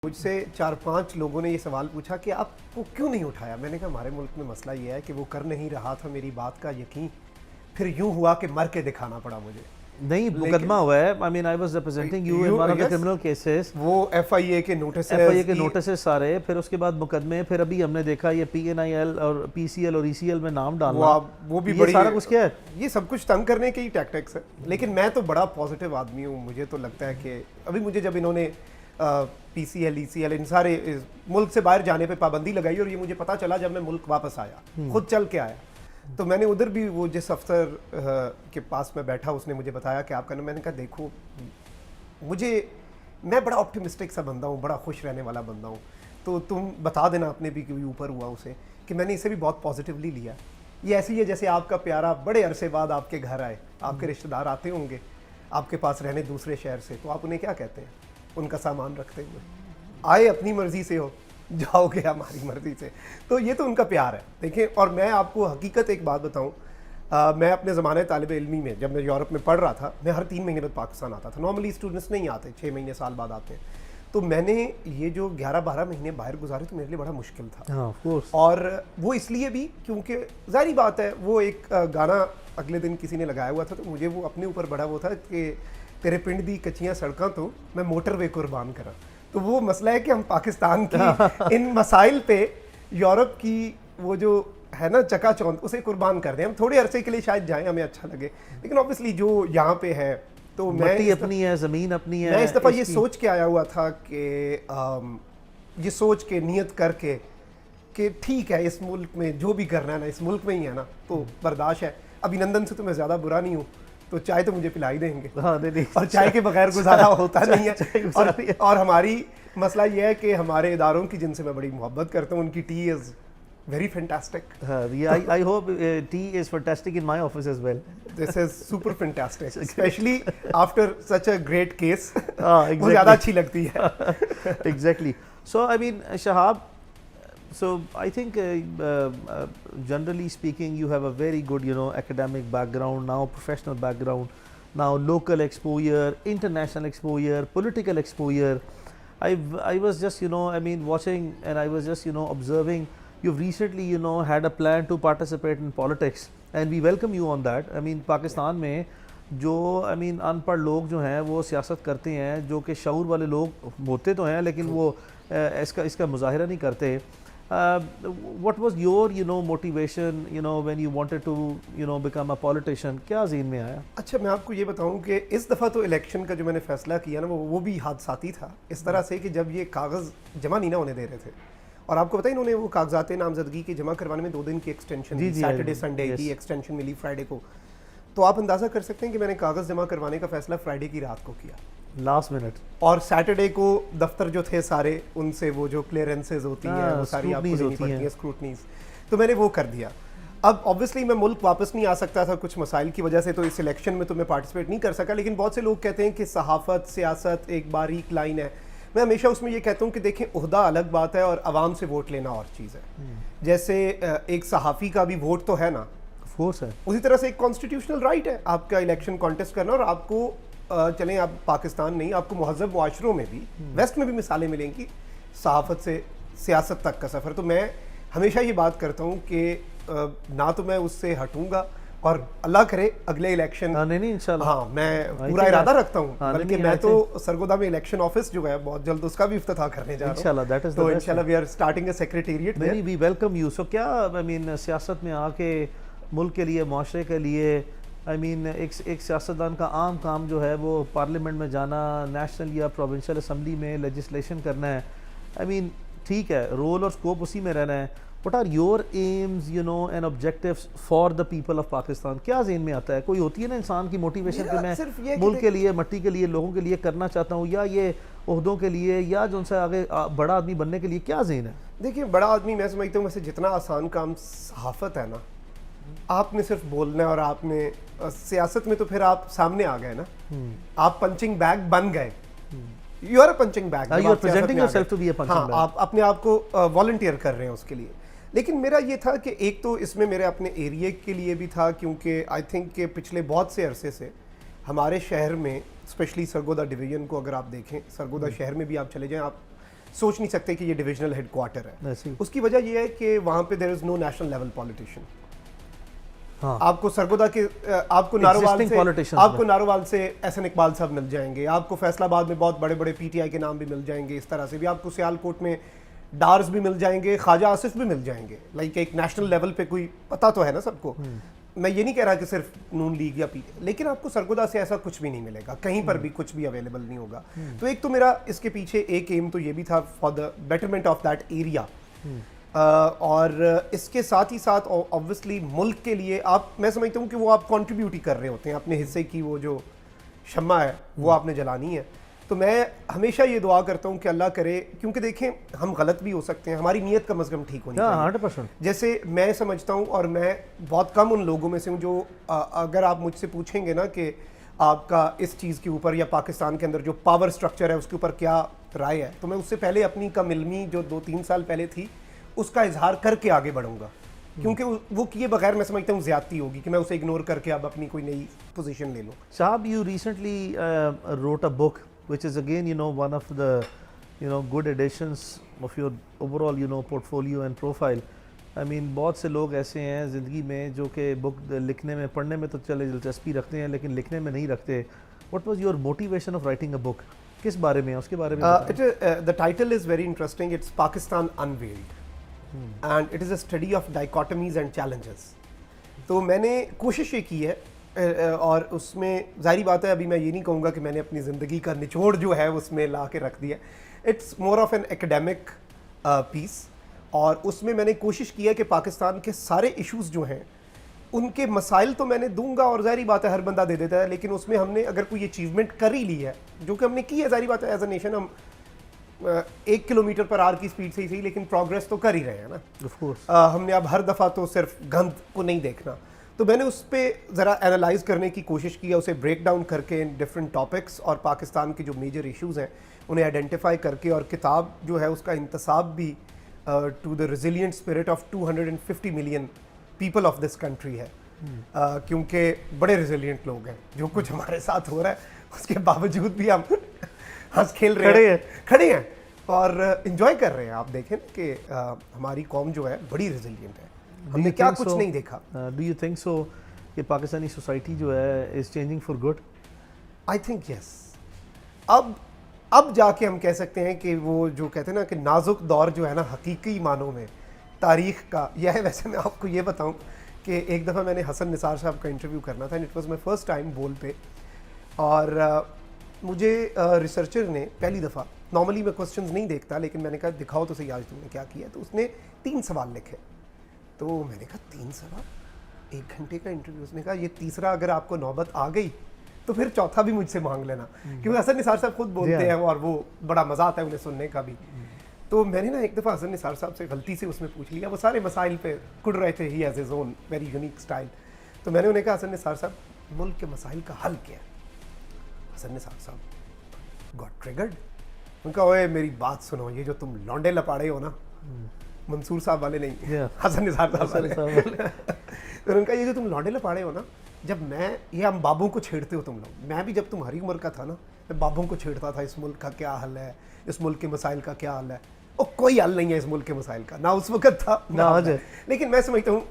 मुझसे 4-5 लोगों ने ये सवाल पूछा कि आपको क्यों नहीं उठाया। मैंने कहा हमारे मुल्क में मसला ये है कि वो कर नहीं रहा था मेरी बात का यकीन, फिर यूं हुआ कि मर के दिखाना पड़ा मुझे। नहीं, मुकदमा हुआ है। I mean I was representing you in one of the criminal cases. वो एफआईए के नोटिस सारे, फिर उसके बाद मुकदमे, फिर अभी हमने देखा ये पीएनआईएल और पीसीएल और ईसीएल में नाम डालना, वो भी ये बड़ी सारा कुछ क्या है? ये सब कुछ तंग करने के ही टैक्टिक्स है। लेकिन मैं तो बड़ा पॉजिटिव आदमी हूँ। मुझे तो लगता है कि अभी मुझे जब इन्होंने पीसीएल ईसीएल इन सारे मुल्क से बाहर जाने पे पाबंदी लगाई और ये मुझे पता चला जब मैं मुल्क वापस आया, खुद चल के आया, तो मैंने उधर भी वो जिस अफसर के पास में बैठा उसने मुझे बताया कि आपका, मैंने कहा देखो मैं बड़ा ऑप्टिमिस्टिक सा बंदा हूँ, बड़ा खुश रहने वाला बंदा हूँ, तो तुम बता देना अपने भी कोई ऊपर हुआ उसे कि मैंने इसे भी बहुत पॉजिटिवली लिया। ये ऐसी है जैसे आपका प्यारा बड़े अरसे बाद आपके घर आए, आपके रिश्तेदार आते होंगे आपके पास रहने दूसरे शहर से, तो आप उन्हें क्या कहते हैं? उनका सामान रखते हुए आए अपनी मर्जी से हो, जाओगे हमारी मर्जी से। तो ये तो उनका प्यार है। देखिए, और मैं आपको हकीकत एक बात बताऊं, मैं अपने ज़माने तालिब इल्मी में जब मैं यूरोप में पढ़ रहा था, मैं हर 3 महीने बाद पाकिस्तान आता था। नॉर्मली स्टूडेंट्स नहीं आते, 6 महीने साल बाद आते हैं। तो मैंने ये जो 11-12 महीने बाहर गुजारे तो मेरे लिए बड़ा मुश्किल था। और वो इसलिए भी क्योंकि जाहिर बात है, वो एक गाना अगले दिन किसी ने लगाया हुआ था, तो मुझे वो अपने ऊपर बड़ा वो था कि तेरे पिंड दी कच्चियां सड़कों तो मैं मोटरवे कुर्बान करा। तो वो मसला है कि हम पाकिस्तान की इन मसाइल पे यूरोप की वो जो है ना चकाचौंध, उसे कुर्बान कर दें। हम थोड़े अरसे के लिए शायद जाएं, हमें अच्छा लगे, लेकिन ऑब्वियसली जो यहाँ पे है, तो मिट्टी अपनी है, ज़मीन अपनी है। मैं इस दफ़ा ये सोच के आया हुआ था कि ये सोच के नियत करके कि ठीक है, इस मुल्क में जो भी करना है ना, इस मुल्क में ही है ना, तो बर्दाश्त है। अभिनंदन से तो मैं ज़्यादा बुरा नहीं हूँ, तो चाय तो मुझे पिला ही देंगे। हाँ, नहीं। और चाय के बगैर गुजारा होता नहीं है। और हमारी मसला ये है कि हमारे इदारों की, जिनसे मैं बड़ी मोहब्बत करता हूँ, उनकी tea is very fantastic. I hope tea is fantastic in my office as well. This is super fantastic, specially after such a great case. वो ज़्यादा अच्छी लगती है। Exactly. So I mean Shahab, so I think generally speaking you have a very good academic background, now professional background, now local exposure, international exposure, political exposure. I was just I mean watching, and I was just observing you've recently had a plan to participate in politics, and we welcome you on that. I mean Pakistan में जो अनपढ़ लोग जो हैं वो सियासत करते हैं, जो कि शऊर वाले लोग होते तो हैं, लेकिन वो इसका मुजाहिरा नहीं करते। What was your motivation when you wanted to become a politician? क्या ज़हन में आया? अच्छा, मैं आपको ये बताऊं कि इस दफ़ा तो इलेक्शन का जो मैंने फैसला किया ना, वो भी हादसाती था। इस तरह से कि जब ये कागज़ जमा नहीं ना होने दे रहे थे, और आपको पता है इन्होंने वो कागजात नामजदगी के जमा करवाने में 2 दिन की एक्सटेंशन दी, सैटरडे संडे की एक्सटेंशन मिली फ्राइडे को। तो आप अंदाज़ा कर सकते हैं कि मैंने कागज़ जमा करवाने का फैसला फ्राइडे की रात को किया, लास्ट मिनट। और सैटरडे को दफ्तर जो थे सारे, उनसे वो जो क्लियरेंसेज होती हैं वो सारी आपको देनी पड़ती हैं, स्क्रूटनीज, तो मैंने वो कर दिया। अब ऑब्वियसली मैं मुल्क वापस नहीं आ सकता था कुछ मसाइल की वजह से, तो इस इलेक्शन में तो मैं पार्टिसिपेट नहीं कर सका। लेकिन बहुत से लोग कहते हैं कि सहाफ़त, सियासत एक बारीक लाइन है। मैं हमेशा उसमें ये कहता हूँ कि देखें, ओहदा अलग बात है और आवाम से वोट लेना और चीज़ है। जैसे एक सहाफ़ी का भी वोट तो है ना, फोर्स है, उसी तरह से एक कॉन्स्टिट्यूशनल राइट है आपका इलेक्शन कॉन्टेस्ट करना। और आपको चलें, आप पाकिस्तान नहीं, आपको महज़ब मुआशरों में भी, वेस्ट में भी मिसालें मिलेंगी सहाफ़त से सियासत तक का सफ़र। तो मैं हमेशा ये बात करता हूँ कि ना तो मैं उससे हटूंगा, और अल्लाह करे अगले इलेक्शन, नहीं इंशाल्लाह, हाँ, मैं पूरा इरादा रखता हूँ। बल्कि मैं तो सरगोदा में इलेक्शन ऑफिस जो है बहुत जल्द उसका भी इफ्तिताह करने जा रहा हूँ। तो इंशाल्लाह we are starting a secretariat. नहीं, वी वेलकम यू। सो क्या सियासत में आके मुल्क के लिए, माशरे के लिए, एक सियासतदान का आम काम जो है वो पार्लियामेंट में जाना, नेशनल या प्रोविंशियल असम्बली में लेजिस्लेशन करना है। ठीक है, रोल और स्कोप उसी में रहना है। What are your aims and objectives for the people of Pakistan? क्या ज़हन में आता है? कोई होती है ना इंसान की मोटिवेशन कि मैं मुल्क के लिए, मट्टी के लिए, लोगों के लिए करना चाहता हूँ, या ये ओहदों के लिए, या जो उनसे आगे बड़ा आदमी बनने के लिए क्या ज़हन है? देखिए, बड़ा आदमी मैं समझता हूँ वैसे जितना आसान काम सहाफ़त है ना, आपने सिर्फ बोलना है, और आपने सियासत में तो फिर आप सामने आ गए ना, आप पंचिंग बैग बन गए, you are a punching bag, you are presenting yourself to be a punching bag. आप अपने आप को वॉलंटियर कर रहे हैं उसके लिए। लेकिन मेरा ये था कि एक तो इसमें मेरे अपने एरिया के लिए भी था, क्योंकि आई थिंक कि पिछले बहुत से अरसे से हमारे शहर में, स्पेशली सरगोदा डिवीज़न को अगर आप देखें, सरगोदा शहर में भी आप चले जाएं, आप सोच नहीं सकते कि ये डिविजनल हेडक्वार्टर है। ऐसे ही। उसकी वजह ये है कि वहाँ पे there is no national level politician. हाँ आपको सरगोदा के आपको नारोवाल Existing से politicians आपको नारोवाल से एहसन इकबाल साहब मिल जाएंगे, आपको फैसलाबाद में बहुत बड़े बड़े पीटीआई के नाम भी मिल जाएंगे, इस तरह से भी आपको सियालकोट में डार्स भी मिल जाएंगे, ख्वाजा आसिफ भी मिल जाएंगे। लाइक एक नेशनल लेवल पे कोई पता तो है ना सबको। मैं ये नहीं कह रहा कि सिर्फ नून लीग या पी, लेकिन आपको सरगोदा से ऐसा कुछ भी नहीं मिलेगा, कहीं पर भी कुछ भी अवेलेबल नहीं होगा। तो एक तो मेरा इसके पीछे एक एम तो ये भी था for the betterment of that area, और इसके साथ ही साथ ऑब्वियसली मुल्क के लिए आप, मैं समझता हूँ कि वो आप कंट्रीब्यूट ही कर रहे होते हैं, अपने हिस्से की वो जो शम्मा है वो आपने जलानी है। तो मैं हमेशा ये दुआ करता हूँ कि अल्लाह करे, क्योंकि देखें हम गलत भी हो सकते हैं, हमारी नीयत कम से कम ठीक होनी चाहिए। 100%। जैसे मैं समझता हूँ, और मैं बहुत कम उन लोगों में से हूँ जो अगर आप मुझसे पूछेंगे ना कि आपका इस चीज़ के ऊपर या पाकिस्तान के अंदर जो पावर स्ट्रक्चर है उसके ऊपर क्या राय है, तो मैं उससे पहले अपनी कम इल्मी जो 2-3 साल पहले थी उसका इजहार करके आगे बढ़ूंगा, क्योंकि वो किए बगैर मैं समझता हूँ ज़्यादती होगी कि मैं उसे इग्नोर करके अब अपनी कोई नई पोजीशन ले लूँ। Shahab, you recently wrote a book, which is again, one of the, good additions of your overall, portfolio and profile. I mean, बहुत से लोग ऐसे हैं ज़िंदगी में जो कि बुक लिखने में, पढ़ने में तो चले दिलचस्पी रखते हैं, लेकिन लिखने में नहीं रखते। What was your motivation of writing a book? किस बारे में है, उसके बारे में बताएं। The title is very interesting. It's Pakistan Unveiled, and it is a study of dichotomies and challenges. तो मैंने कोशिश ये की है, और उसमें जाहिर बात है अभी मैं ये नहीं कहूँगा कि मैंने अपनी ज़िंदगी का निचोड़ जो है उसमें ला के रख दिया। It's more of an academic piece, और उसमें मैंने कोशिश की है कि पाकिस्तान के सारे इश्यूज़ जो हैं उनके मसाइल तो मैंने दूंगा, और जाहिर बात है हर बंदा दे देता है, लेकिन उसमें हमने अगर कोई अचीवमेंट कर ही ली है, जो कि हमने की है, जाहिर बात है एज अ नेशन हम 1 किलोमीटर पर आवर की स्पीड से ही सही, लेकिन प्रोग्रेस तो कर ही रहे हैं ना। Of course. हमने अब हर दफ़ा तो सिर्फ गंद को नहीं देखना, तो मैंने उस पर ज़रा एनालाइज करने की कोशिश की है, उसे ब्रेक डाउन करके इन डिफरेंट टॉपिक्स और पाकिस्तान के जो मेजर इश्यूज़ हैं उन्हें आइडेंटिफाई करके, और किताब जो है उसका इंतसाब भी to the resilient spirit of 250 million people of this country है। क्योंकि बड़े रेजिलिएंट लोग हैं, जो कुछ हमारे साथ हो रहा है उसके बावजूद भी हम हंस खेल रहे हैं, खड़े हैं और इंजॉय कर रहे हैं। आप देखें कि हमारी कौम जो है बड़ी रेजिलिएंट है, हमने क्या कुछ नहीं देखा। डू यू थिंक सो कि पाकिस्तानी सोसाइटी जो है is changing for good? I think yes. अब जाके हम कह सकते हैं कि वो जो कहते हैं ना कि नाजुक दौर जो है ना हकीकी मानों में तारीख का यह है। वैसे मैं आपको ये बताऊं कि एक दफ़ा मैंने हसन निसार साहब का इंटरव्यू करना था, and it was my first time बोल पे, और मुझे रिसर्चर ने पहली दफ़ा, नॉर्मली मैं क्वेश्चंस नहीं देखता, लेकिन मैंने कहा दिखाओ तो सही आज तुमने क्या किया, तो उसने 3 सवाल लिखे। तो मैंने कहा 3 सवाल, 1 घंटे का इंटरव्यू। उसने कहा ये तीसरा अगर आपको नौबत आ गई तो फिर चौथा भी मुझसे मांग लेना, क्योंकि हसन निसार साहब खुद बोलते हैं और वो बड़ा मज़ा आता है उन्हें सुनने का भी। तो मैंने ना एक दफ़ा हसन निसार साहब से गलती से उसमें पूछ लिया, वो सारे मसाइल पे कुड़ रहे थे, he has his own very unique style. तो मैंने उन्हें कहा हसन निसार साहब मुल्क के मसाइल का हल क्या है? हसन निसार साहब गॉट ट्रिगर्ड। उनका ओए मेरी बात सुनो, ये जो तुम लौंडे लपाड़े हो ना, मंसूर साहब वाले नहीं, हसन निसार साहब वाले। तो उनका ये जो तुम लौंडे लपाड़े हो ना, जब मैं ये हम बाबों को छेड़ते हो तुम लोग, मैं भी जब तुम्हारी उम्र का था ना, मैं बाबों को छेड़ता था, इस मुल्क का क्या हल है, इस मुल्क के मसाइल का क्या हल है। और कोई हल नहीं है इस मुल्क के मसाइल का, ना उस वक्त था ना आज है। लेकिन मैं समझता हूँ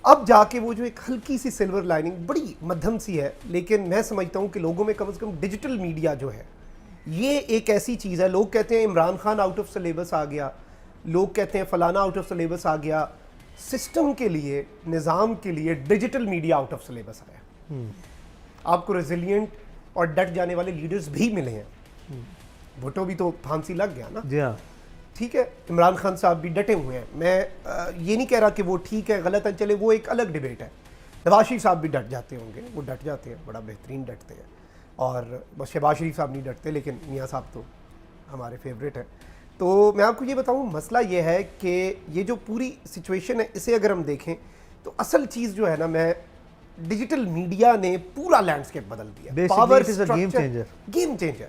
अब जाके वो जो एक हल्की सी सिल्वर लाइनिंग, बड़ी मध्यम सी है, लेकिन मैं समझता हूँ कि लोगों में कम से कम डिजिटल मीडिया जो है ये एक ऐसी चीज़ है। लोग कहते हैं Imran Khan out of syllabus आ गया, लोग कहते हैं फलाना आउट ऑफ सिलेबस आ गया। सिस्टम के लिए, निज़ाम के लिए digital media out of syllabus आया। आपको रेजिलिएंट और डट जाने वाले लीडर्स भी मिले हैं। भुट्टो भी तो फांसी लग गया ना, जी हाँ, ठीक है, इमरान खान साहब भी डटे हुए हैं। मैं ये नहीं कह रहा कि वो ठीक है गलत है, चले वो एक अलग डिबेट है। नवाज शरीफ साहब भी डट जाते होंगे, वो डट जाते हैं, बड़ा बेहतरीन डटते हैं, और बस शहबाज शरीफ साहब नहीं डटते, लेकिन मियाँ साहब तो हमारे फेवरेट हैं। तो मैं आपको ये बताऊँ, मसला ये है कि ये जो पूरी सिचुएशन है, इसे अगर हम देखें तो असल चीज़ जो है ना, मैं डिजिटल मीडिया ने पूरा लैंडस्केप बदल दिया। Basically, it is a game changer. Game changer.